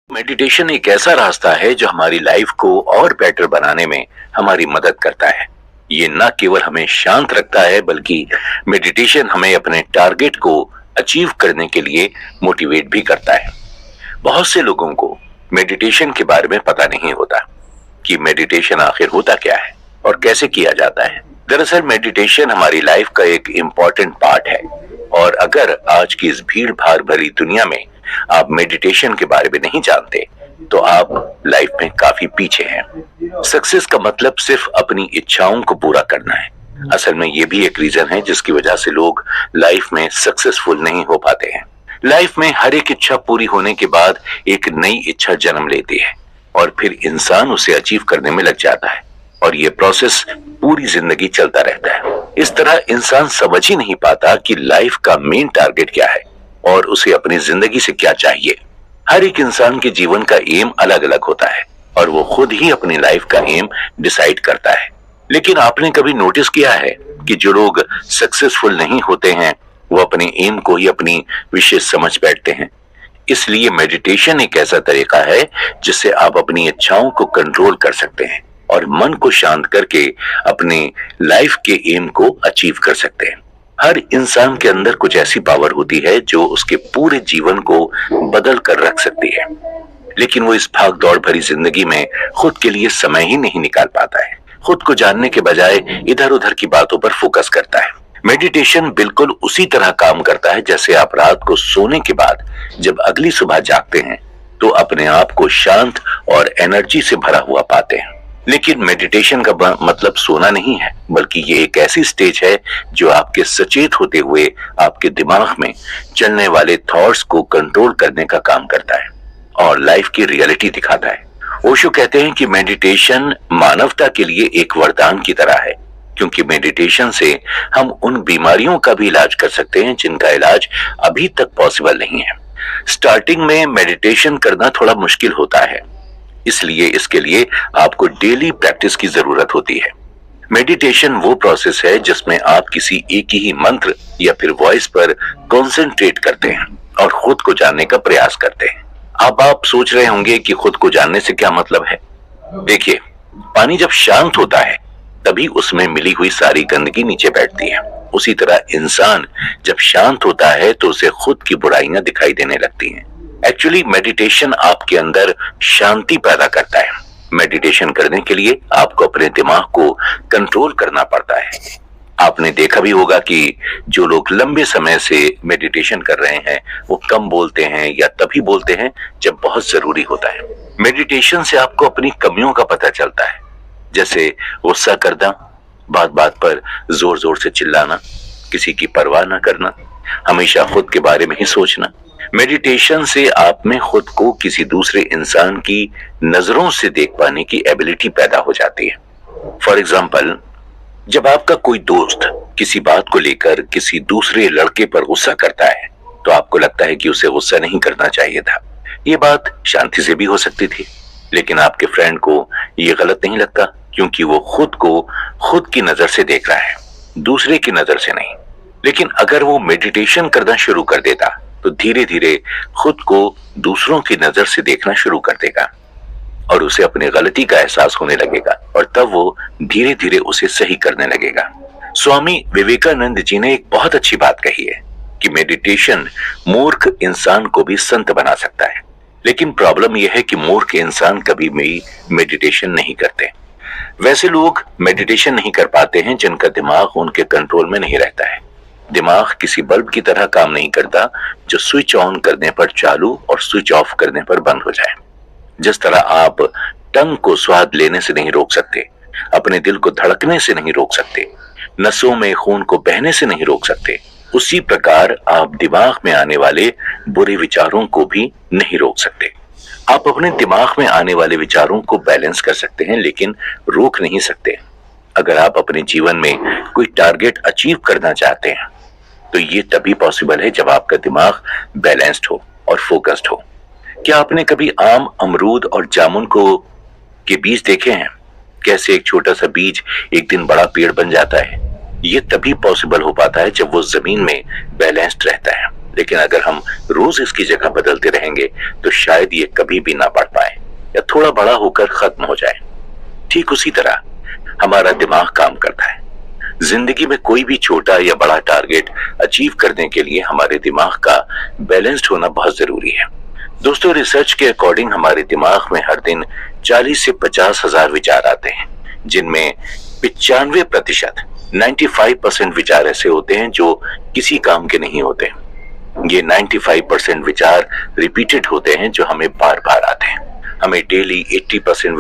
Meditation एक ऐसा रास्ता है जो हमारी लाइफ को और बेटर बनाने में हमारी मदद करता है। ये न केवल हमें शांत रखता है बल्कि मेडिटेशन हमें अपने टारगेट को अचीव करने के लिए मोटिवेट भी करता है। बहुत से लोगों को मेडिटेशन के बारे में पता नहीं होता कि मेडिटेशन आखिर होता क्या है और कैसे किया जाता है। दरअसल मेडिटेशन हमारी लाइफ का एक इम्पॉर्टेंट पार्ट है और अगर आज की इस भीड़ भाड़ भरी दुनिया में आप मेडिटेशन के बारे में नहीं जानते तो आप लाइफ में काफी पीछे हैं। सक्सेस का मतलब सिर्फ अपनी इच्छाओं को पूरा करना है। असल में ये भी एक रीजन है जिसकी वजह से लोग लाइफ में सक्सेसफुल नहीं हो पाते हैं। लाइफ में हर एक इच्छा पूरी होने के बाद एक नई इच्छा जन्म लेती है और फिर इंसान उसे अचीव करने में लग जाता है और ये प्रोसेस पूरी जिंदगी चलता रहता है। इस तरह इंसान समझ ही नहीं पाता कि लाइफ का मेन टारगेट क्या है और उसे अपनी जिंदगी से क्या चाहिए। हर एक इंसान के जीवन का एम अलग अलग होता है और वो खुद ही अपनी लाइफ का एम डिसाइड करता है। लेकिन आपने कभी नोटिस किया है कि जो लोग सक्सेसफुल नहीं होते हैं वो अपने एम को ही अपनी विशेष समझ बैठते हैं। इसलिए मेडिटेशन एक ऐसा तरीका है जिससे आप अपनी इच्छाओं को कंट्रोल कर सकते हैं और मन को शांत करके अपने लाइफ के एम को अचीव कर सकते हैं। हर इंसान के अंदर कुछ ऐसी पावर होती है जो उसके पूरे जीवन को बदल कर रख सकती है, लेकिन वो इस भाग दौड़ भरी जिंदगी में खुद के लिए समय ही नहीं निकाल पाता है। खुद को जानने के बजाय इधर उधर की बातों पर फोकस करता है। मेडिटेशन बिल्कुल उसी तरह काम करता है जैसे आप रात को सोने के बाद जब अगली सुबह जागते हैं तो अपने आप को शांत और एनर्जी से भरा हुआ पाते हैं। लेकिन मेडिटेशन का मतलब सोना नहीं है, बल्कि ये एक ऐसी स्टेज है जो आपके सचेत होते हुए आपके दिमाग में चलने वाले थॉट्स को कंट्रोल करने का काम करता है और लाइफ की रियलिटी दिखाता है। ओशो कहते हैं कि मेडिटेशन मानवता के लिए एक वरदान की तरह है, क्योंकि मेडिटेशन से हम उन बीमारियों का भी इलाज कर सकते हैं जिनका इलाज अभी तक पॉसिबल नहीं है। स्टार्टिंग में मेडिटेशन करना थोड़ा मुश्किल होता है, इसलिए इसके लिए आपको डेली प्रैक्टिस की जरूरत होती है। मेडिटेशन वो प्रोसेस है जिसमें आप किसी एक ही मंत्र या फिर वॉइस पर कंसंट्रेट करते हैं और खुद को जानने का प्रयास करते हैं। अब आप सोच रहे होंगे कि खुद को जानने से क्या मतलब है। देखिए, पानी जब शांत होता है तभी उसमें मिली हुई सारी गंदगी नीचे बैठती है। उसी तरह इंसान जब शांत होता है तो उसे खुद की बुराइयां दिखाई देने लगती हैं। एक्चुअली मेडिटेशन आपके अंदर शांति पैदा करता है। मेडिटेशन करने के लिए आपको अपने दिमाग को कंट्रोल करना पड़ता है। आपने देखा भी होगा कि जो लोग लंबे समय से मेडिटेशन कर रहे हैं वो कम बोलते हैं या तभी बोलते हैं जब बहुत जरूरी होता है। मेडिटेशन से आपको अपनी कमियों का पता चलता है, जैसे गुस्सा करना, बात बात पर जोर जोर से चिल्लाना, किसी की परवाह न करना, हमेशा खुद के बारे में ही सोचना। मेडिटेशन से आप में खुद को किसी दूसरे इंसान की नजरों से देख पाने की एबिलिटी पैदा हो जाती है। फॉर एग्जाम्पल, जब आपका कोई दोस्त किसी बात को लेकर किसी दूसरे लड़के पर गुस्सा करता है तो आपको लगता है कि उसे गुस्सा नहीं करना चाहिए था। ये बात शांति से भी हो सकती थी, लेकिन आपके फ्रेंड को ये गलत नहीं लगता क्योंकि वो खुद को खुद की नजर से देख रहा है, दूसरे की नजर से नहीं। लेकिन अगर वो मेडिटेशन करना शुरू कर देता तो धीरे धीरे खुद को दूसरों की नजर से देखना शुरू कर देगा और उसे अपनी गलती का एहसास होने लगेगा और तब वो धीरे धीरे उसे सही करने लगेगा। स्वामी विवेकानंद जी ने एक बहुत अच्छी बात कही है कि मेडिटेशन मूर्ख इंसान को भी संत बना सकता है। लेकिन प्रॉब्लम यह है कि मूर्ख इंसान कभी भी मेडिटेशन नहीं करते। वैसे लोग मेडिटेशन नहीं कर पाते हैं जिनका दिमाग उनके कंट्रोल में नहीं रहता है। दिमाग किसी बल्ब की तरह काम नहीं करता जो स्विच ऑन करने पर चालू और स्विच ऑफ करने पर बंद हो जाए। जिस तरह आप टंग को स्वाद लेने से नहीं रोक सकते, अपने दिल को धड़कने से नहीं रोक सकते, नसों में खून को बहने से नहीं रोक सकते, उसी प्रकार आप दिमाग में आने वाले बुरे विचारों को भी नहीं रोक सकते। आप अपने दिमाग में आने वाले विचारों को बैलेंस कर सकते हैं लेकिन रोक नहीं सकते। अगर आप अपने जीवन में कोई टारगेट अचीव करना चाहते हैं तो ये तभी पॉसिबल है जब आपका दिमाग बैलेंस्ड हो और फोकस्ड हो। क्या आपने कभी आम, अमरूद और जामुन के बीज देखे हैं? कैसे एक छोटा सा बीज एक दिन बड़ा पेड़ बन जाता है? ये तभी पॉसिबल हो पाता है जब वो जमीन में बैलेंस्ड रहता है। लेकिन अगर हम रोज इसकी जगह बदलते रहेंगे तो शायद ये कभी भी ना बढ़ पाए या थोड़ा बड़ा होकर खत्म हो जाए। ठीक उसी तरह हमारा दिमाग काम करता है। जिंदगी में कोई भी छोटा या बड़ा टारगेट अचीव करने के लिए हमारे दिमाग का बैलेंस्ड होना बहुत जरूरी है। दोस्तों, रिसर्च के अकॉर्डिंग हमारे दिमाग में हर दिन 40 से 50 हजार विचार आते हैं, जिनमें 95% 95% विचार ऐसे होते हैं जो किसी काम के नहीं होते। ये 95% विचार रिपीटेड होते हैं जो हमें बार बार आते हैं। हमें डेली 80%